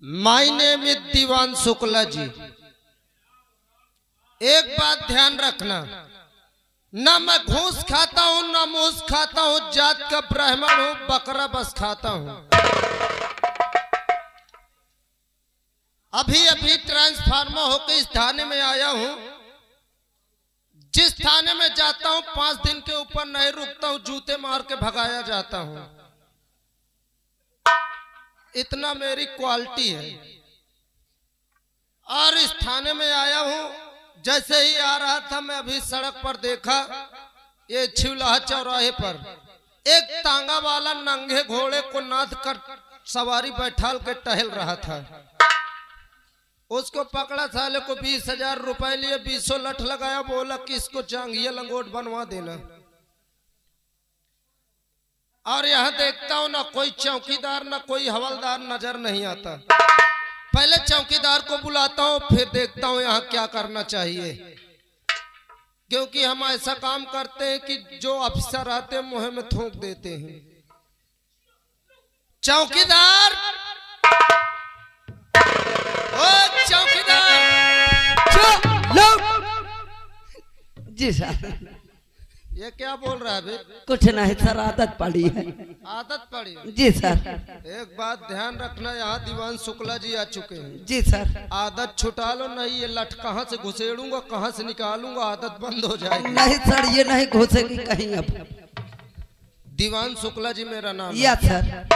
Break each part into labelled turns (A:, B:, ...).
A: My name is दीवान शुक्ला जी। एक बात ध्यान रखना, ना मैं घूस खाता हूँ ना मूस खाता हूँ, जात का ब्राह्मण हूँ, बकरा बस खाता हूँ। अभी अभी ट्रांसफार्मर होकर इस थाने में आया हूँ। जिस थाने में जाता हूँ 5 दिन के ऊपर नहीं रुकता हूँ, जूते मार के भगाया जाता हूँ। इतना मेरी क्वालिटी है। और इस थाने में आया हूँ, जैसे ही आ रहा था मैं अभी सड़क पर देखा, ये छिवलाहा चौराहे पर एक तांगा वाला नंगे घोड़े को नाद कर सवारी बैठाल के टहल रहा था। उसको पकड़ा, साले को 20,000 रुपए लिए 20 लठ लगाया, बोला कि इसको जांघिया लंगोट बनवा देना। और यहाँ देखता हूँ ना कोई चौकीदार ना कोई हवलदार नजर नहीं आता। पहले चौकीदार को बुलाता हूँ, फिर देखता हूँ यहाँ क्या करना चाहिए, क्योंकि हम ऐसा काम करते हैं कि जो अफसर आते हैं मुंह में थूक देते हैं। चौकीदार, ओ चौकीदार,
B: जी सर।
A: ये क्या बोल रहा है बे?
B: कुछ नहीं सर, आदत पड़ी है।
A: आदत पड़ी?
B: जी सर।
A: एक बात ध्यान रखना, यहाँ दीवान शुक्ला जी आ चुके हैं।
B: जी सर।
A: आदत छुटा लो, नहीं ये लठ कहाँ से घुसेड़ूंगा कहाँ से निकालूंगा, आदत बंद हो जाएगी।
B: नहीं सर, ये नहीं घुसेगी कहीं। अब
A: दीवान शुक्ला जी मेरा नाम
B: या सर।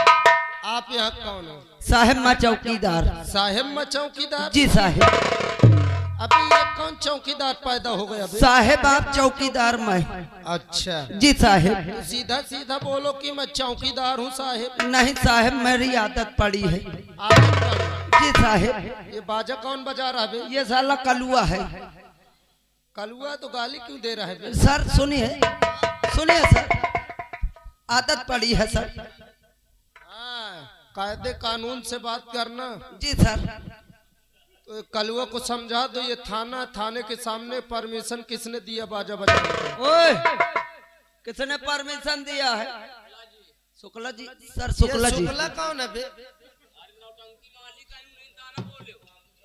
A: आप यहाँ कौन हो?
B: साहेब माँ चौकीदार।
A: साहेब माँ चौकीदार?
B: जी साहेब।
A: अभी ये कौन चौकीदार पैदा हो गया?
B: साहेब आप चौकीदार मैं।
A: अच्छा
B: जी साहेब।
A: सीधा सीधा बोलो कि मैं चौकीदार हूँ साहेब।
B: नहीं साहेब, मेरी आदत पड़ी है।
A: आदत पड़ी?
B: जी साहेब।
A: ये बाजा कौन बजा रहा है?
B: ये साला कलुआ है।
A: कलुआ तो गाली क्यों दे रहा है?
B: सर सुनिए सुनिए सर, आदत पड़ी है सर।
A: कायदे कानून से बात करना।
B: जी सर।
A: तो कलुआ को समझा दो, ये थाना, थाने के सामने परमिशन किसने दिया बाजा बजाने का?
B: ओए, किसने परमिशन दिया है? शुक्ला जी सर। शुक्ला जी।
A: शुक्ला कौन है बे?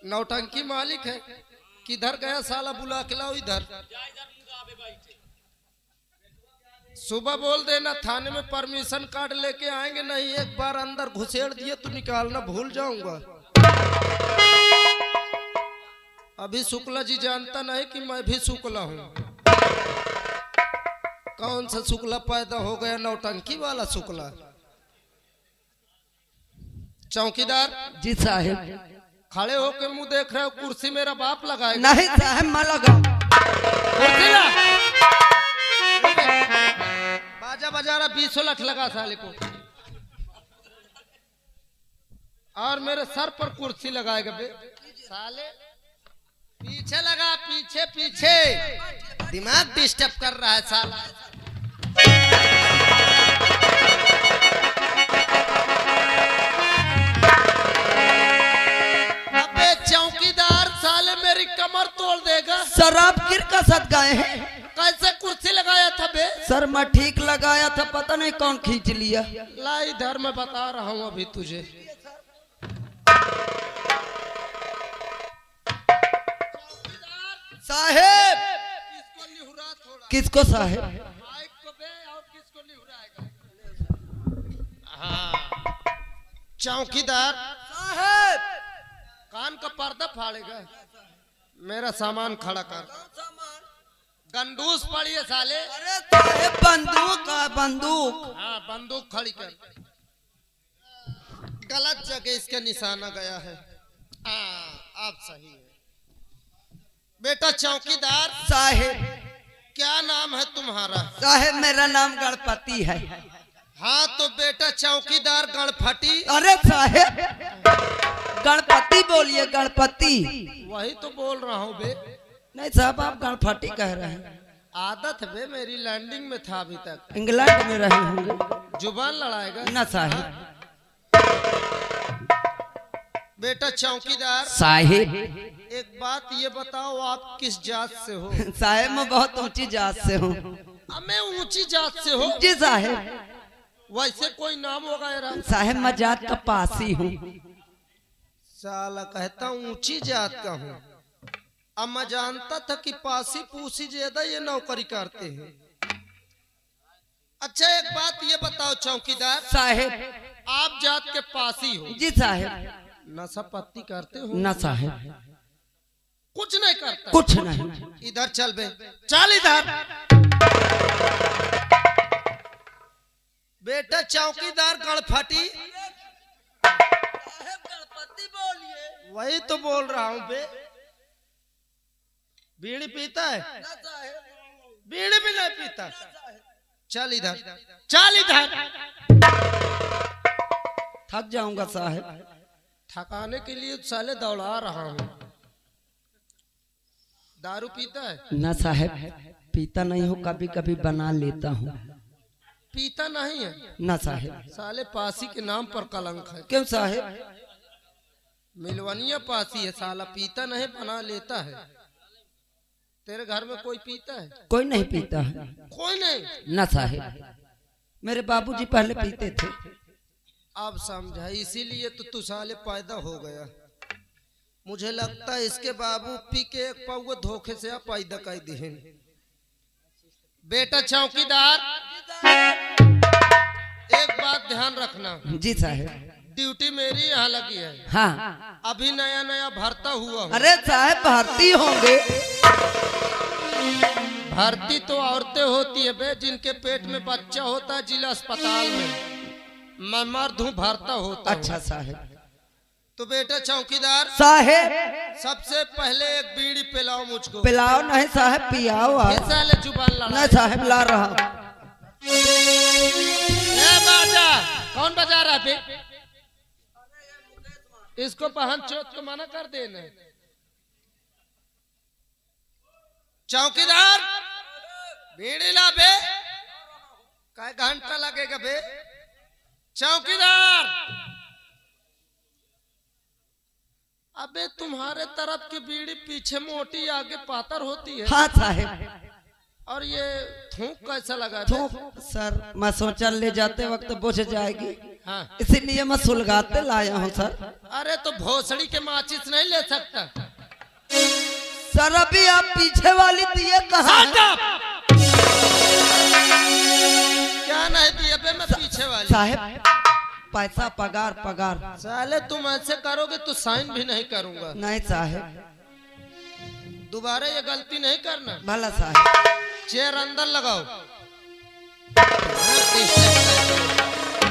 A: नौटंकी मालिक है। किधर गया साला? बुला के लाओ इधर। सुबह बोल देना थाने में परमिशन कार्ड लेके आएंगे, नहीं एक बार अंदर घुसेड़ दिए तो निकालना भूल जाऊंगा। अभी शुक्ला जी जानता नहीं कि मैं भी शुक्ला हूँ। कौन सा शुक्ला पैदा हो गया? नौटंकी वाला शुक्ला। चौकीदार
B: जी साहेब।
A: खड़े होके मुंह देख रहे हो? कुर्सी मेरा बाप लगाएगा?
B: नहीं साहब, मैं लगा।
A: बाजा बजा रहा, 20 लठ लगा साले को, और मेरे सर पर कुर्सी लगाएगा बे साले। पीछे लगा, पीछे पीछे, दिमाग डिस्टर्ब कर रहा है साला। अबे चौकीदार साले मेरी कमर तोड़ देगा।
B: सर आप गिर का सद गए हैं।
A: कैसे कुर्सी लगाया था बे?
B: सर मैं ठीक लगाया था, पता नहीं कौन खींच लिया।
A: ला इधर, मैं बता रहा हूँ अभी तुझे।
B: साहेब।
A: किसको निहुरा थोड़ा?
B: किसको साहेब?
A: माइक को बे, और किसको निहुराएगा? हाँ चौकीदार
B: साहेब।
A: कान का पर्दा फाड़ेगा। मेरा सामान खड़ा कर। गंदूस पड़ी है साले।
B: अरे साहेब, बंदूक है बंदूक।
A: हाँ बंदूक खड़ी कर। गलत जगह इसके निशाना गया है। अब सही है। बेटा चौकीदार
B: साहेब।
A: क्या नाम है तुम्हारा?
B: साहेब मेरा नाम गणपति है।
A: हाँ तो बेटा चौकीदार गणपति।
B: अरे साहेब, गणपति बोलिए, गणपति।
A: वही तो बोल रहा हूँ बे।
B: नहीं साहब, आप गणपति कह रहे हैं।
A: आदत है बे, मेरी लैंडिंग में था अभी तक।
B: इंग्लैंड में रहे होंगे।
A: जुबान लड़ाएगा
B: ना साहेब।
A: बेटा चौकीदार
B: साहेब।
A: एक बात ये बताओ, आप किस जात से हो?
B: साहेब मैं बहुत ऊंची जात से हूँ।
A: मैं ऊंची जात से हो?
B: जी साहेब।
A: वैसे कोई नाम वगैरह?
B: साहेब मैं जात का पासी हूँ।
A: साला कहता ऊंची जात का हूँ। अब मैं जानता था कि पासी पूसी ज्यादा ये नौकरी करते हैं। अच्छा एक बात ये बताओ चौकीदार
B: साहेब,
A: आप जात के पासी हो,
B: जी साहेब।
A: नशा पत्ती करते हो?
B: ना साहेब,
A: कुछ नहीं करता।
B: कुछ नहीं।
A: इधर चल बे, चल इधर। बेटा चौकीदार गड़फटी, वही तो बोल रहा हूँ बे। बीड़ी पीता है? बीड़ी भी नहीं पीता। चल इधर, चल इधर।
B: थक जाऊंगा साहेब।
A: थकाने के लिए साले दौड़ा रहा हूँ। दारू पीता है?
B: ना साहेब, पीता नहीं हो, कभी कभी बना लेता हूँ।
A: पीता नहीं है?
B: ना साहेब।
A: साले पासी के नाम पर कलंक है।
B: क्यों साहेब?
A: मिलवनिया पासी है साला, पीता नहीं बना लेता है। तेरे घर में कोई पीता है?
B: कोई नहीं पीता है।
A: कोई नहीं?
B: ना साहेब, मेरे बाबूजी पहले पीते थे।
A: अब समझा, इसीलिए तो तू साले पैदा हो गया। मुझे लगता है इसके बाबू पी के एक पौवा धोखे से पैदा कर दिए। बेटा चौकीदार, एक बात ध्यान रखना।
B: जी साहेब।
A: ड्यूटी मेरी यहाँ लगी है।
B: हाँ।
A: अभी नया नया भरता हुआ हूँ।
B: अरे साहब, भर्ती होंगे।
A: भर्ती तो औरतें होती है बे, जिनके पेट में बच्चा होता है जिला अस्पताल में। मैं मर्द हूँ, भरता होता।
B: अच्छा साहेब।
A: तो बेटा चौकीदार
B: साहेब,
A: सबसे पहले एक बीड़ी पिलाओ मुझको।
B: पिलाओ नहीं साहेब, पियाओ आप।
A: ये साले जुबान लड़ा।
B: नहीं साहेब, ला रहा।
A: बाजा कौन बजा रहा बे? इसको पहन चोट को मना कर देना। चौकीदार बीड़ी ला बे, क्या घंटा लगेगा बे? चौकीदार, अबे तुम्हारे तरफ की बीड़ी पीछे मोटी आगे पातर होती है।
B: हाँ साहेब। और
A: ये थूक कैसा लगा?
B: थूक सर, मैं सोचा ले जाते वक्त बुझ जाएगी।
A: हाँ।
B: इसीलिए मैं सुलगाते लाया हूँ सर।
A: अरे तो भोसड़ी के माचिस नहीं ले सकता?
B: सर अभी आप पीछे वाली दिए कहाँ?
A: क्या नहीं दिए बे? मैं पीछे वाली।
B: साहेब, पैसा पगार पगार।
A: साले तुम ऐसे करोगे तो साइन भी नहीं करूंगा।
B: नहीं साहेब,
A: दोबारा ये गलती नहीं करना।
B: भला साहेब।
A: चेयर अंदर लगाओ।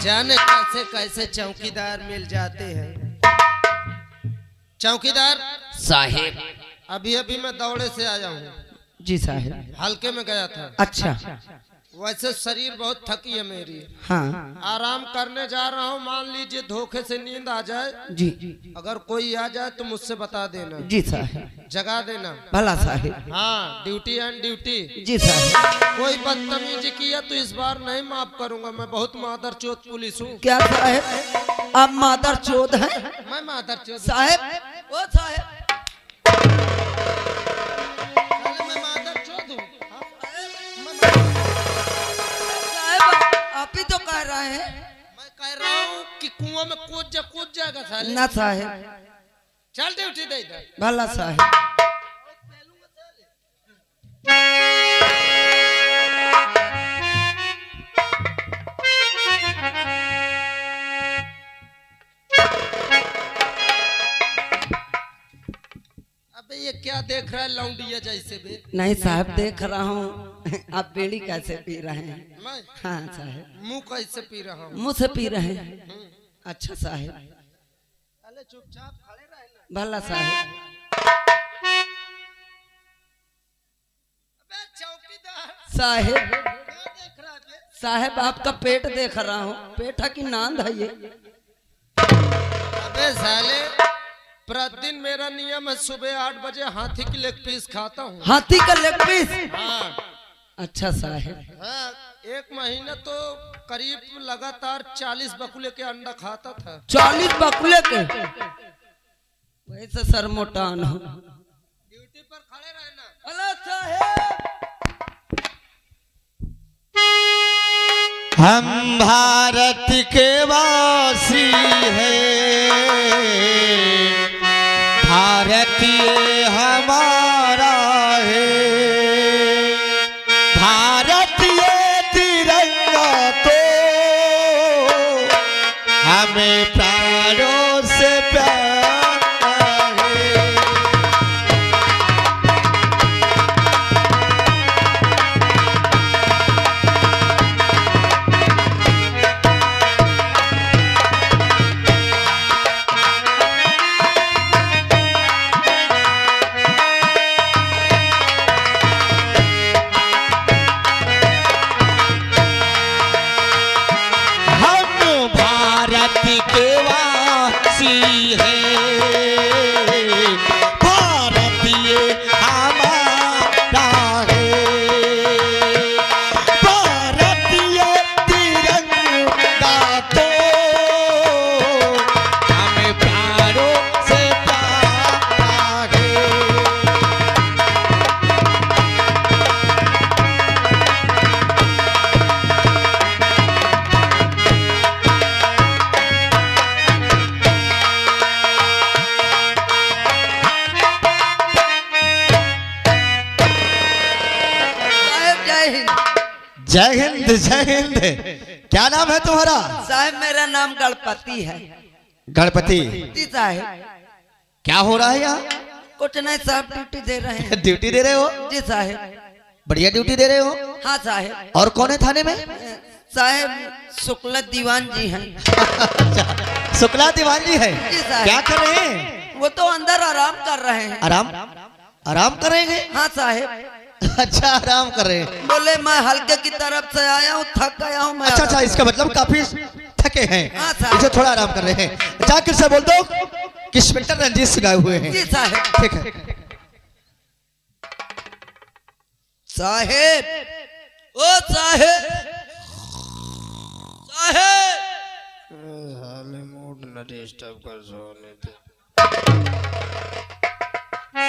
A: जाने कैसे कैसे चौकीदार मिल जाते हैं। चौकीदार
B: साहेब,
A: अभी अभी मैं दौड़े से आया हूँ।
B: जी साहेब।
A: हल्के में गया था।
B: अच्छा।
A: वैसे शरीर बहुत थकी है मेरी।
B: हाँ।
A: आराम करने जा रहा हूँ। मान लीजिए धोखे से नींद आ जाए
B: जी,
A: अगर कोई आ जाए तो मुझसे बता देना।
B: जी साहब।
A: जगा देना।
B: भला साहेब।
A: हाँ, ड्यूटी एंड ड्यूटी।
B: जी साहब।
A: कोई बदतमीजी किया तो इस बार नहीं माफ करूंगा। मैं बहुत मादर चोद पुलिस हूँ।
B: क्या साहेब, आप मादर चोद हैं?
A: मैं मादर चोद
B: साहेब। ओ साहेब,
A: मैं मादर चोद हूँ।
B: आप ही तो कह रहे हैं।
A: मैं कह रहा हूँ कि कुआं में कूद जाएगा साले।
B: ना साहेब।
A: चल ड्यूटी दे दे।
B: भला साहेब।
A: अबे ये क्या देख रहा है लौंडिया जैसे बे?
B: नहीं साहब, देख रहा हूँ आप बीड़ी कैसे पी रहे हैं।
A: मैं?
B: हाँ साहब।
A: मुंह कैसे पी रहा हूँ?
B: मुंह से पी रहे हैं। अच्छा साहेब।
A: अरे चुपचाप खड़े रहना।
B: भला साहेब।
A: अबे चौकीदार
B: साहेब।
A: क्या देख रहा है?
B: साहेब, आपका पेट देख रहा हूँ। पेट है कि नांद है ये?
A: अबे साले, प्रतिदिन मेरा नियम है सुबह 8 बजे हाथी की लेग पीस खाता हूँ।
B: हाथी का लेग पीस?
A: हाँ।
B: अच्छा साहेब।
A: हाँ, एक महीना तो करीब लगातार 40 बकुले के अंडा खाता था।
B: 40 बकुले के? वैसे सर मोटान हो।
A: ड्यूटी पर खड़े रहना।
B: भला साहेब।
C: हम भारत के वासी हैं, हमें प्राणों से प्यार है। के वासी है भारतीय हमारा है भारतीय तिरंगा तो हमें प्यारों से प्यार है। जय हिंद जय हिंद। क्या नाम है तुम्हारा?
B: साहब मेरा नाम गणपति है।
C: गणपति
B: जी साहब।
C: क्या हो रहा है यहाँ?
B: कुछ नहीं साहब, ड्यूटी दे रहे हैं।
C: ड्यूटी दे रहे हो?
B: जी साहब।
C: बढ़िया ड्यूटी दे रहे हो।
B: हाँ साहब।
C: और कौन है थाने में?
B: साहब शुक्ला दीवान जी हैं।
C: शुक्ला दीवान जी है।
B: जी साहब।
C: क्या कर रहे हैं?
B: वो तो अंदर आराम कर रहे हैं।
C: आराम आराम करेंगे?
B: हाँ साहब।
C: अच्छा आराम कर रहे हैं।
B: बोले मैं हल्के की तरफ से आया हूँ, थक गया हूँ मैं।
C: अच्छा अच्छा, इसका मतलब काफी थके हैं।
B: हाँ साहब।
C: इसे थोड़ा आराम कर रहे हैं। जाकर से बोल दो कि इंस्पेक्टर रंजीत सिंह आए हुए हैं।
B: जी साहब।
C: ठीक है
B: साहेब। ओ साहेब साहेब।
A: साले मूड न डिस्टर्ब कर सोने दे।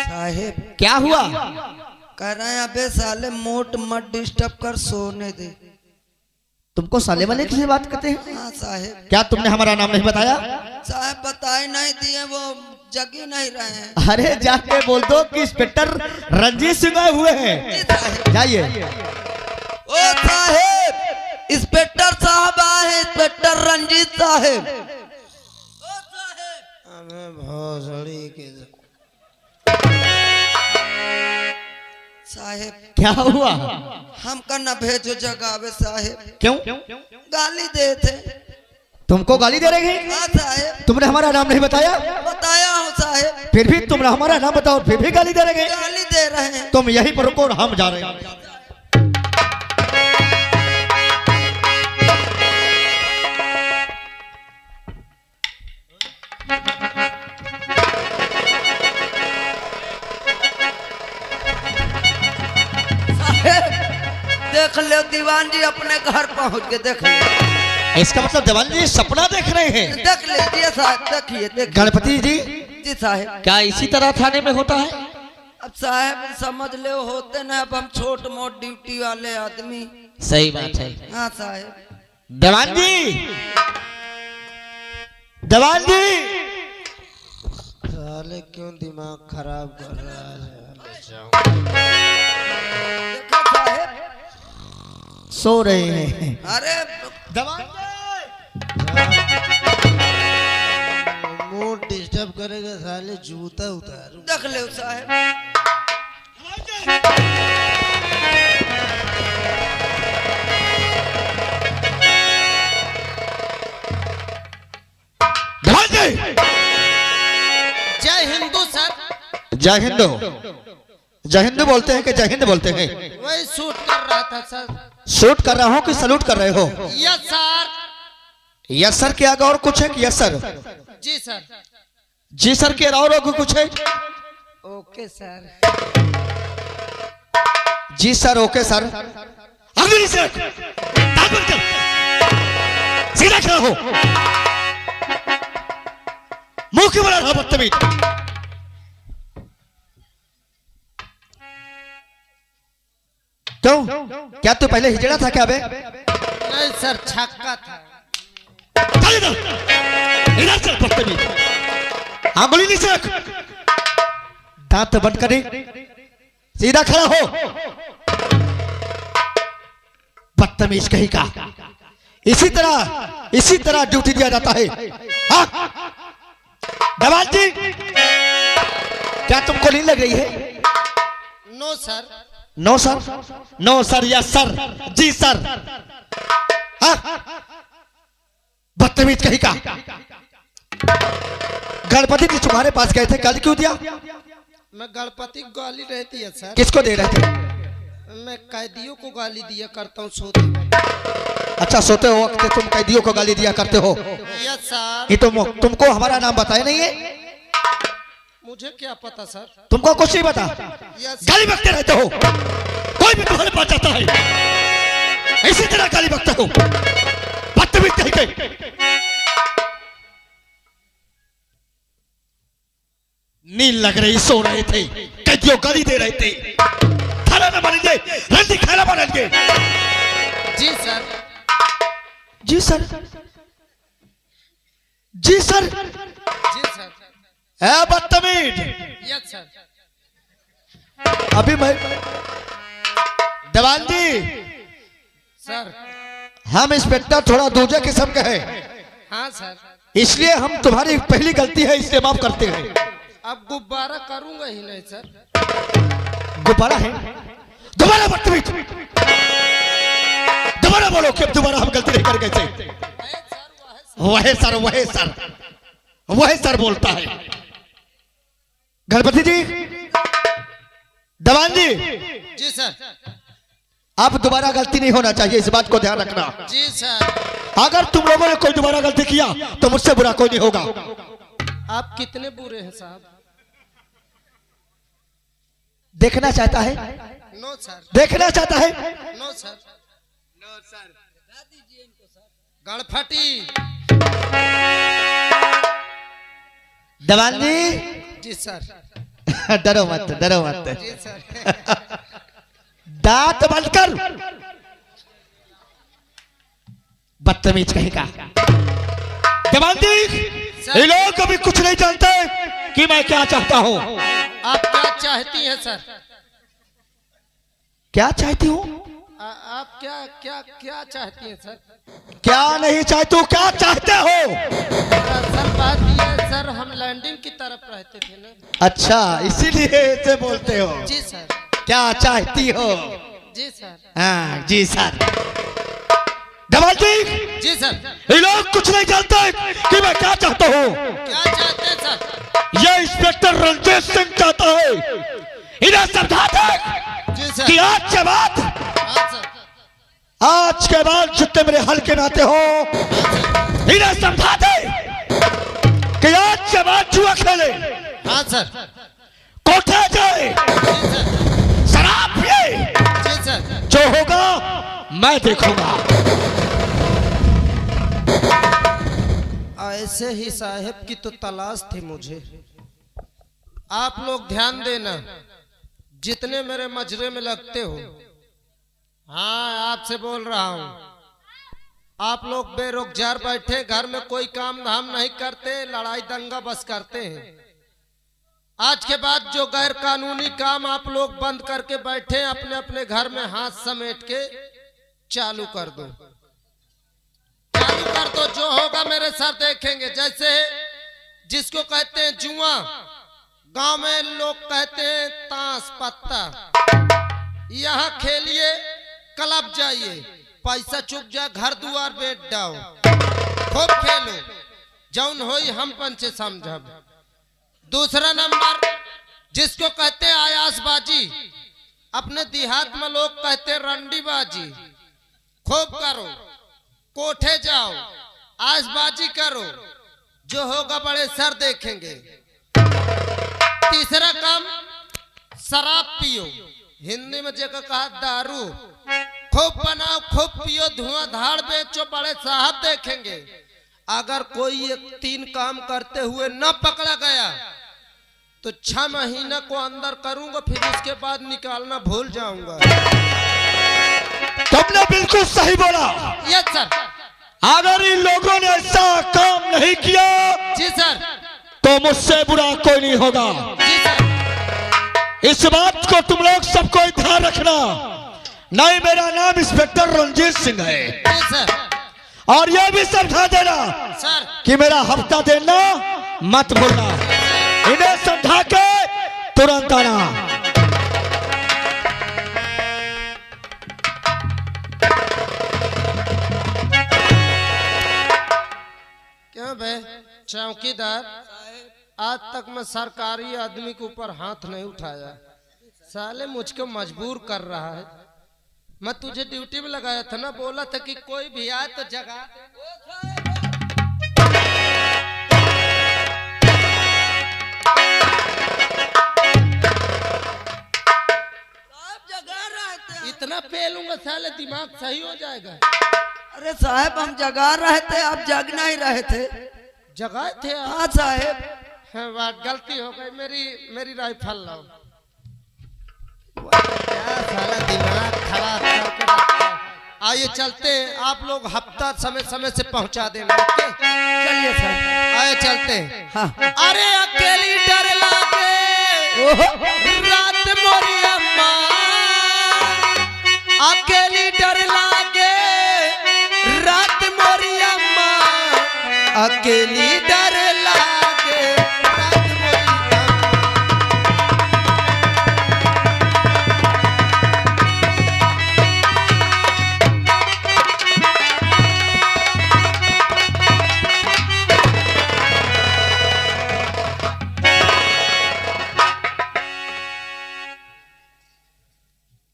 B: साहेब
C: क्या हुआ?
B: कह रहे हैं अबे साले मोट मत डिस्टर्ब कर, सोने दे।
C: तुमको साले वाले किसी बात करते हैं?
B: हाँ साहेब।
C: क्या तुमने हमारा नाम नहीं बताया?
B: साहब बताए नहीं दिए, वो जगी नहीं रहे हैं।
C: अरे जाके बोल दो कि इंस्पेक्टर रंजीत सिंह आए हुए हैं।
B: जी साहब।
C: जाइए।
B: ओ साहेब, इंस्पेक्टर साहब आए हैं, इंस्पेक्टर रंजीत साहब। ओ साहेब।
A: हमें भोसड़ी के
B: साहेब
C: क्या हुआ?
B: हमका न भेजो जगावे साहेब।
C: क्यों?
B: गाली दे थे।
C: तुमको गाली दे रहे हैं?
B: हाँ साहेब।
C: तुमने हमारा नाम नहीं बताया?
B: बताया हूँ साहेब।
C: फिर भी तुमने हमारा नाम बताओ, फिर भी गाली दे रहे हैं।
B: गाली दे रहे हैं।
C: तुम यहीं पर रुको और हम जा रहे हैं।
B: देख लो दीवान जी अपने घर पहुंच के देख लो।
C: इसका मतलब जवान जी सपना देख रहे हैं।
B: देख लीजिए साहब, देखिए देखिए।
C: गणपति जी
B: जी साहब।
C: क्या इसी तरह थाने में होता है?
B: अब साहब समझ ले होते ना, अब हम छोट मोट ड्यूटी वाले आदमी।
C: सही बात है।
B: हाँ साहब।
C: जवान जी, जवान जी।
A: साले क्यों दिमाग खराब कर रहा है?
B: देखो साहब
C: सो रहे हैं।
B: अरे
C: जवान
A: मूड डिस्टर्ब करेगा साले, जूता उतारू।
B: देख लो साहब।
C: जवान जी।
A: जय हिंदू सर।
C: जय हिंदू। जय हिंदू बोलते हैं कि जय हिंद बोलते हैं?
A: वही शूट कर रहा था सर।
C: शूट कर रहा हूँ कि सलूट कर रहे हो?
A: Yes sir.
C: यस सर के आगे और कुछ है कि यस सर?
A: जी सर।
C: जी सर के और कुछ है?
B: Okay sir.
C: जी सर ओके सर। अगली सर सीधा खड़ा हो, मुंह क्यों बना रहा बदतमीज? क्यों? क्या तू पहले हिजड़ा था क्या बे?
A: नहीं सर, छक्का था।
C: चल इधर, इधर चल बदतमीज। आंगुली नीचे रख, दांत बंद करे, सीधा खड़ा हो। बदतमीज कहीं का। इसी तरह ड्यूटी दिया जाता है। हाँ? दवाल जी, क्या तुमको नहीं लग रही है?
A: No sir.
C: No sir, no sir या सर? जी सर। हाँ? बदतमीज कहीं का। गणपति जी तुम्हारे पास गए थे, कल क्यों दिया?
A: मैं गणपति को गाली रहती है सर।
C: किसको दे रहे थे?
A: मैं कैदियों को गाली दिया करता हूँ सोते वक्त।
C: अच्छा, सोते हो वक्त तुम कैदियों को गाली दिया करते हो?
A: Yes sir.
C: ये तुमको हमारा नाम बताया नहीं है?
A: मुझे क्या पता सर।
C: तुमको कुछ नहीं पता?
A: यस।
C: गाली बकते रहते हो, कोई भी तुम्हारे पास जाता है इसी तरह गाली बकते हो, बदतमीज कहीं के। नींद लग रही, सो रहे थे, कैदियों गाली दे रहे थे। खाना ना बनेंगे, रंडी खाना बनेंगे।
A: जी सर।
C: जी सर, जी सर।
A: जी सर।
C: है बदतमीज।
A: Yes sir.
C: अभी मैं देवान जी
A: सर।
C: हम इंस्पेक्टर थोड़ा दूसरे किस्म के हैं,
A: हाँ सर।
C: इसलिए हम तुम्हारी पहली गलती है इसलिए माफ करते हैं।
A: अब गुब्बारा करूंगा ही नहीं सर।
C: गुब्बारा है? दोबारा बदतमीज, दोबारा बोलो कि अब दोबारा हम गलती नहीं कर गए थे। वह सर, वह सर, वह सर बोलता है। गणपति जी, दवान जी।
A: जी सर।
C: अब दोबारा गलती नहीं होना चाहिए, इस बात को ध्यान रखना।
A: जी सर।
C: अगर तुम लोगों ने कोई दोबारा गलती किया तो मुझसे बुरा कोई नहीं होगा।
A: आप कितने बुरे हैं साहब?
C: देखना चाहता है?
A: No sir.
C: देखना चाहता है?
A: No sir. No sir. Ganpati.
C: दवान जी।
A: जी सर।
C: डरो मत, डरो मत।
A: जी सर।
C: दांत बंद कर, बदतमीज कहीं का। दवान जी, ये लोग अभी कुछ नहीं जानते कि मैं क्या चाहता हूँ।
A: आप क्या चाहती हैं सर?
C: क्या चाहती हूँ?
A: आप क्या क्या क्या चाहती हैं सर?
C: क्या नहीं चाहती हूँ, क्या चाहते हो?
A: सर बात ये है सर, हम लैंडिंग की तरफ रहते थे ना।
C: अच्छा, इसीलिए ऐसे बोलते हो?
A: जी सर।
C: क्या चाहती हो?
A: जी सर।
C: हाँ जी सर। दवाल जी।
A: जी सर।
C: ये लोग कुछ नहीं जानते कि मैं क्या चाहता हूँ।
A: क्या चाहते हैं सर?
C: ये इंस्पेक्टर रंजीत सिंह चाहता है, इन्हें समझा दे
A: जी सर।
C: कि आज के बाद,
A: हाँ सर।
C: आज के बाद जितने मेरे हल्के नाते हो, इन्हें समझा दे कि आज के बाद जुआ खेले,
A: हाँ सर।
C: कोठे जाए,
A: जी सर।
C: शराब पिए,
A: जी सर।
C: जो होगा मैं देखूंगा।
A: ऐसे ही साहब की तो तलाश थी मुझे। आप लोग ध्यान देना, जितने मेरे मजरे में लगते हो, हाँ आपसे बोल रहा हूँ, आप लोग बेरोजगार बैठे घर में कोई काम धाम नहीं करते, लड़ाई दंगा बस करते हैं। आज के बाद जो गैर कानूनी काम आप लोग बंद करके बैठे, अपने अपने घर में हाथ समेट के चालू कर दो, चालू कर दो। जो होगा मेरे साथ देखेंगे। जैसे जिसको कहते हैं जुआ, गांव में लोग कहते हैं ताश पत्ता, यहाँ खेलिए, क्लब जाइए, पैसा चुक जा, घर दुआर बेच जाओ, खूब खेलो, जौन होई हम पंचे समझब। दूसरा नंबर जिसको कहते हैं आयासबाजी, अपने देहात में लोग कहते हैं रंडीबाजी, खूब करो, कोठे जाओ, आसबाजी करो, जो होगा बड़े सर देखेंगे। तीसरा काम शराब पियो, हिंदी में जगह कहा दारू, खूब बनाओ, खूब पियो, धुआंधार बेचो, बड़े साहब देखेंगे। अगर कोई एक तीन काम करते हुए न पकड़ा गया तो 6 महीने को अंदर करूंगा, फिर उसके बाद निकालना भूल जाऊंगा।
C: तुमने बिल्कुल सही बोला।
A: Yes sir.
C: अगर इन लोगों ने ऐसा काम नहीं किया,
A: जी सर,
C: तो मुझसे बुरा कोई नहीं होगा।
A: जी सर।
C: इस बात को तुम लोग सबको ध्यान रखना। नहीं, मेरा नाम इंस्पेक्टर रंजीत सिंह है।
A: जी सर।
C: और ये भी समझा देना
A: सर
C: कि मेरा हफ्ता देना मत भूलना। इन्हें समझा के तुरंत आना।
A: क्यों बे चौकीदार, आज तक मैं सरकारी आदमी के ऊपर हाथ नहीं उठाया, साले मुझको मजबूर कर रहा है। मैं तुझे ड्यूटी में लगाया था ना, बोला था कि कोई भी आए तो जगा इतना पेलूंगा साले दिमाग सही हो जाएगा।
B: अरे साहब हम जगा रहे थे, आप जग नहीं रहे थे।
A: जगाए थे आप?
B: हाँ साहब।
A: हाँ, बात गलती हो गई, मेरी राइफल लाओ। क्या साला दिमाग खराब करके रखा है। आइए चलते हैं, आप लोग हफ्ता समय समय से पहुंचा देना। ओके
B: चलिए सर।
A: आइए चलते हैं।
B: हाँ।
A: अरे अकेली डर लागे रात मोरी अम्मा, अकेली डर लागे रात मोरी अम्मा, अकेली डर लागे रात मोरी अम्मा।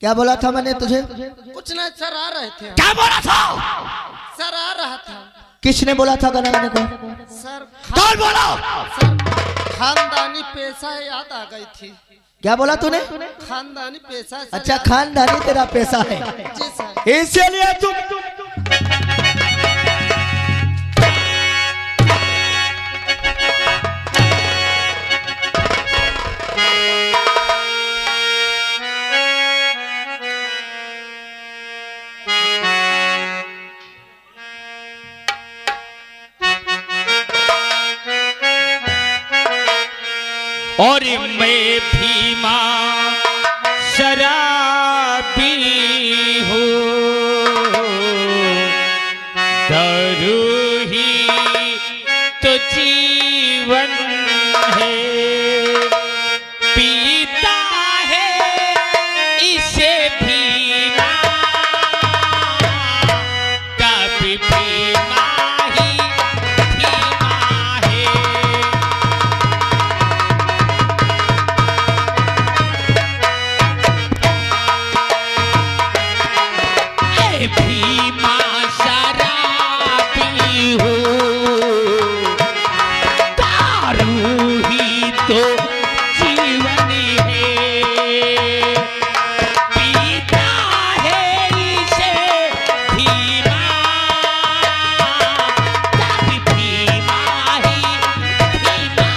C: क्या बोला था मैंने तुझे?
A: कुछ नहीं सर, आ रहे थे।
C: क्या बोला था?
A: सर आ रहा था।
C: किसने बोला था गाना गाने को?
A: सर
C: कौन बोला?
A: सर खानदानी पेशा याद आ गई थी।
C: क्या बोला तूने?
A: खानदानी पेशा सर।
C: अच्छा खानदानी तेरा पैसा है,
A: जी सर।
C: इसीलिए तुम
D: और मैं भीमा शराबी हूँ, दारू ही तो जीवन है, पीता है इसे भीमा, कभी भीमा ही भीमा है। भीमा शराबी हूँ, दारू ही तो जीवन है, पीता है इसे भीमा, तभी भीमा ही भीमा।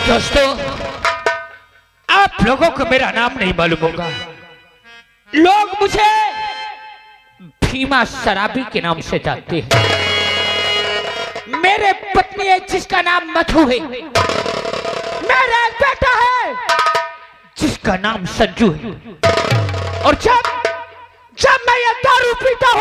D: दोस्तों, आप लोगों को मेरा नाम नहीं मालूम होगा, लोग मुझे भीमा शराबी के नाम से जानते हैं। मेरे पत्नी है जिसका नाम मधु है, मेरा एक बेटा है जिसका नाम संजू है, और जब मैं ये दारू पीता हूं